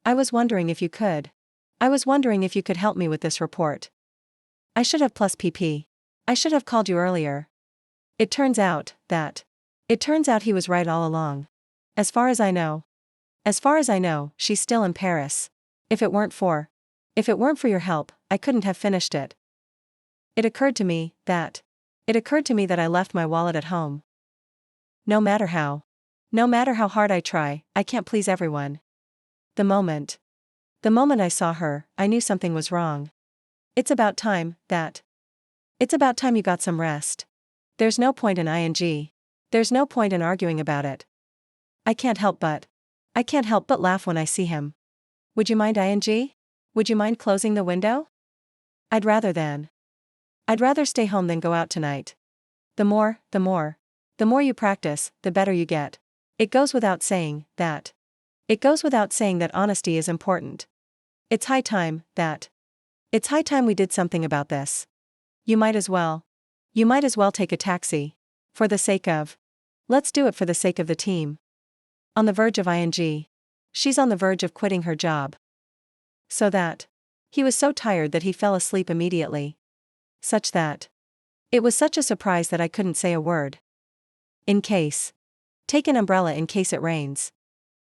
I was wondering if you could. I was wondering if you could help me with this report. I should have plus PP. I should have called you earlier. It turns out he was right all along. As far as I know, she's still in Paris. If it weren't for your help, I couldn't have finished it. It occurred to me that I left my wallet at home. No matter how hard I try, I can't please everyone. The moment I saw her, I knew something was wrong. It's about time you got some rest. There's no point in ing. There's no point in arguing about it. I can't help but laugh when I see him. Would you mind ing? Would you mind closing the window? I'd rather stay home than go out tonight. The more you practice, the better you get. It goes without saying that honesty is important. It's high time we did something about this. You might as well take a taxi. Let's do it for the sake of the team. On the verge of ing. She's on the verge of quitting her job. So that. He was so tired that he fell asleep immediately. Such that. It was such a surprise that I couldn't say a word. In case. Take an umbrella in case it rains.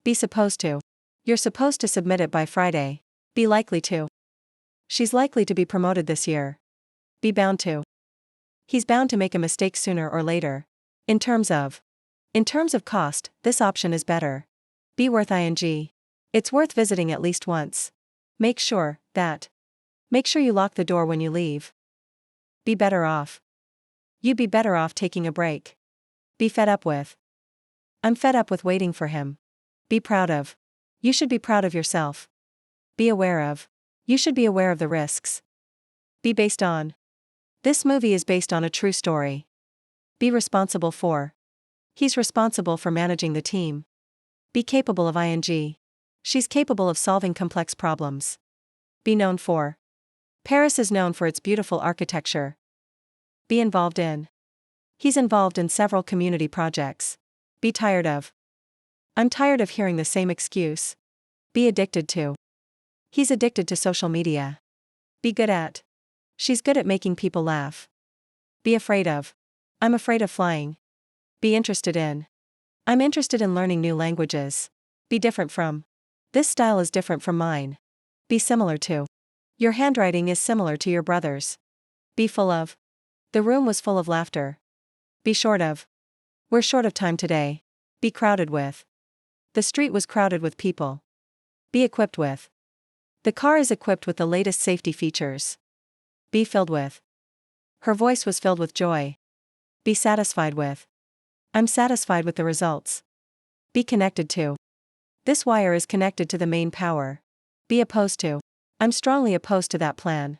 Be supposed to. You're supposed to submit it by Friday. Be likely to. She's likely to be promoted this year. Be bound to. He's bound to make a mistake sooner or later. In terms of cost, this option is better. Be worth ing. It's worth visiting at least once. Make sure you lock the door when you leave. Be better off. You'd be better off taking a break. Be fed up with. I'm fed up with waiting for him. Be proud of. You should be proud of yourself. Be aware of. You should be aware of the risks. Be based on. This movie is based on a true story. Be responsible for. He's responsible for managing the team. Be capable of ing. She's capable of solving complex problems. Be known for. Paris is known for its beautiful architecture. Be involved in. He's involved in several community projects. Be tired of. I'm tired of hearing the same excuse. Be addicted to. He's addicted to social media. Be good at. She's good at making people laugh. Be afraid of. I'm afraid of flying. Be interested in. I'm interested in learning new languages. Be different from. This style is different from mine. Be similar to. Your handwriting is similar to your brother's. Be full of. The room was full of laughter. Be short of. We're short of time today. Be crowded with. The street was crowded with people. Be equipped with. The car is equipped with the latest safety features. Be filled with. Her voice was filled with joy. Be satisfied with. I'm satisfied with the results. Be connected to. This wire is connected to the main power. Be opposed to. I'm strongly opposed to that plan.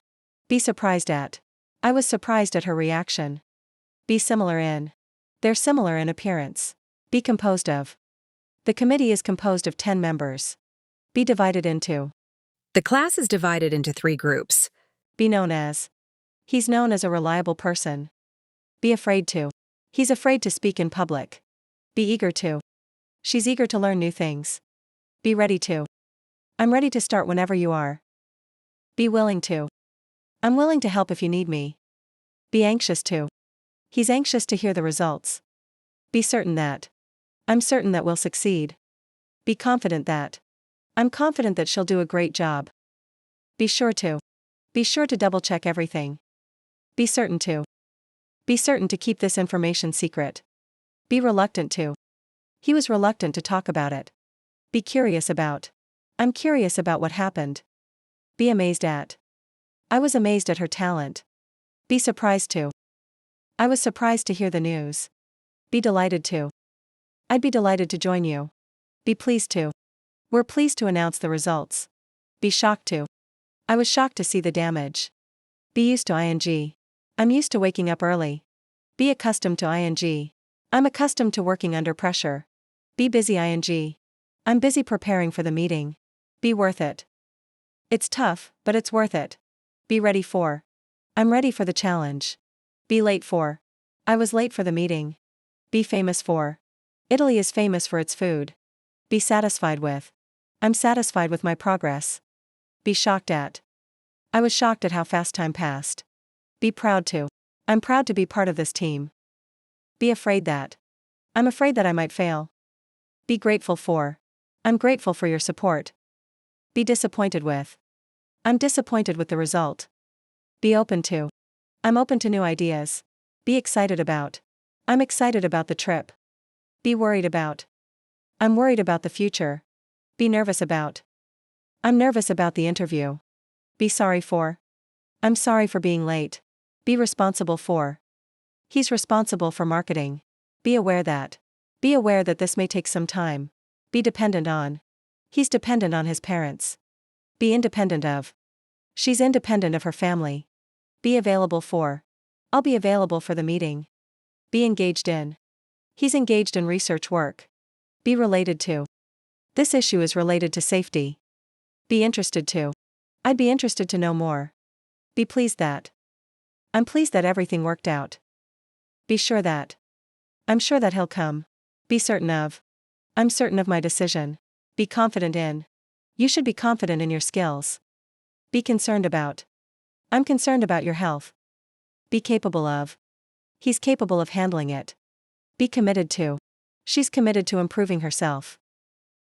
Be surprised at. I was surprised at her reaction. Be similar in. They're similar in appearance. Be composed of. The committee is composed of 10 members. Be divided into. The class is divided into 3 groups. Be known as. He's known as a reliable person. Be afraid to. He's afraid to speak in public. Be eager to. She's eager to learn new things. Be ready to. I'm ready to start whenever you are. Be willing to. I'm willing to help if you need me. Be anxious to. He's anxious to hear the results. Be certain that. I'm certain that we'll succeed. Be confident that. I'm confident that she'll do a great job. Be sure to. Be sure to double-check everything. Be certain to. Be certain to keep this information secret. Be reluctant to. He was reluctant to talk about it. Be curious about. I'm curious about what happened. Be amazed at. I was amazed at her talent. Be surprised to. I was surprised to hear the news. Be delighted to. I'd be delighted to join you. Be pleased to. We're pleased to announce the results. Be shocked to. I was shocked to see the damage. Be used to ing. I'm used to waking up early. Be accustomed to ing. I'm accustomed to working under pressure. Be busy ing. I'm busy preparing for the meeting. Be worth it. It's tough, but it's worth it. Be ready for. I'm ready for the challenge. Be late for. I was late for the meeting. Be famous for. Italy is famous for its food. Be satisfied with. I'm satisfied with my progress. Be shocked at. I was shocked at how fast time passed. Be proud to. I'm proud to be part of this team. Be afraid that. I'm afraid that I might fail. Be grateful for. I'm grateful for your support. Be disappointed with. I'm disappointed with the result. Be open to. I'm open to new ideas. Be excited about. I'm excited about the trip. Be worried about. I'm worried about the future. Be nervous about. I'm nervous about the interview. Be sorry for. I'm sorry for being late. Be responsible for. He's responsible for marketing. Be aware that. Be aware that this may take some time. Be dependent on. He's dependent on his parents. Be independent of. She's independent of her family. Be available for. I'll be available for the meeting. Be engaged in. He's engaged in research work. Be related to. This issue is related to safety. Be interested to. I'd be interested to know more. Be pleased that. I'm pleased that everything worked out. Be sure that. I'm sure that he'll come. Be certain of. I'm certain of my decision. Be confident in. You should be confident in your skills. Be concerned about. I'm concerned about your health. Be capable of. He's capable of handling it. Be committed to. She's committed to improving herself.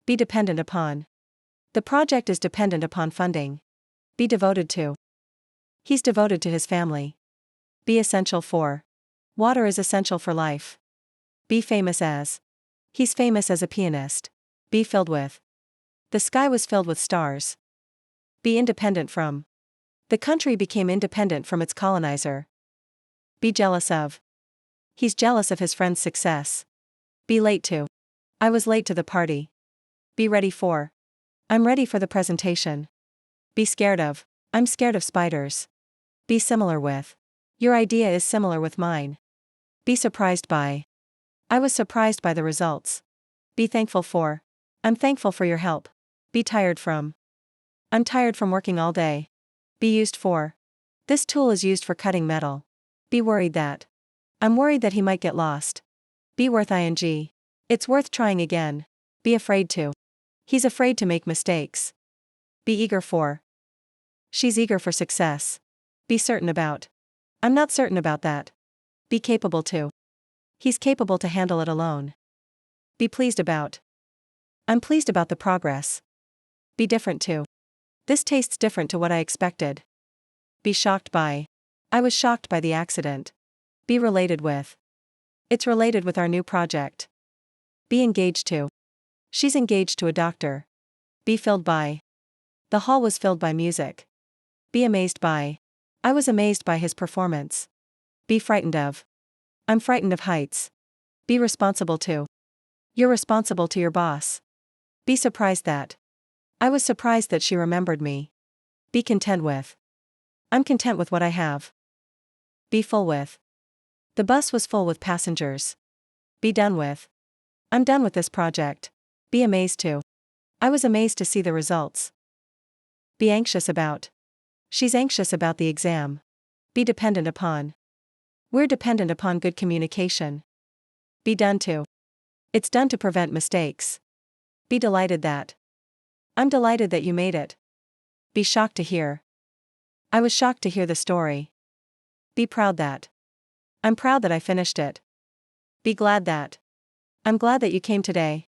Be dependent upon. The project is dependent upon funding. Be devoted to. He's devoted to his family. Be essential for. Water is essential for life. Be famous as. He's famous as a pianist. Be filled with. The sky was filled with stars. Be independent from. The country became independent from its colonizer. Be jealous of. He's jealous of his friend's success. Be late to. I was late to the party. Be ready for. I'm ready for the presentation. Be scared of. I'm scared of spiders. Be similar with. Your idea is similar with mine. Be surprised by. I was surprised by the results. Be thankful for. I'm thankful for your help. Be tired from. I'm tired from working all day. Be used for. This tool is used for cutting metal. Be worried that. I'm worried that he might get lost. Be worth ing. It's worth trying again. Be afraid to. He's afraid to make mistakes. Be eager for. She's eager for success. Be certain about. I'm not certain about that. Be capable to. He's capable to handle it alone. Be pleased about. I'm pleased about the progress. Be different to. This tastes different to what I expected. Be shocked by. I was shocked by the accident. Be related with. It's related with our new project. Be engaged to. She's engaged to a doctor. Be filled by. The hall was filled by music. Be amazed by. I was amazed by his performance. Be frightened of. I'm frightened of heights. Be responsible to. You're responsible to your boss. Be surprised that. I was surprised that she remembered me. Be content with. I'm content with what I have. Be full with. The bus was full with passengers. Be done with. I'm done with this project. Be amazed to. I was amazed to see the results. Be anxious about. She's anxious about the exam. Be dependent upon. We're dependent upon good communication. Be done to. It's done to prevent mistakes. Be delighted that. I'm delighted that you made it. Be shocked to hear. I was shocked to hear the story. Be proud that. I'm proud that I finished it. Be glad that. I'm glad that you came today.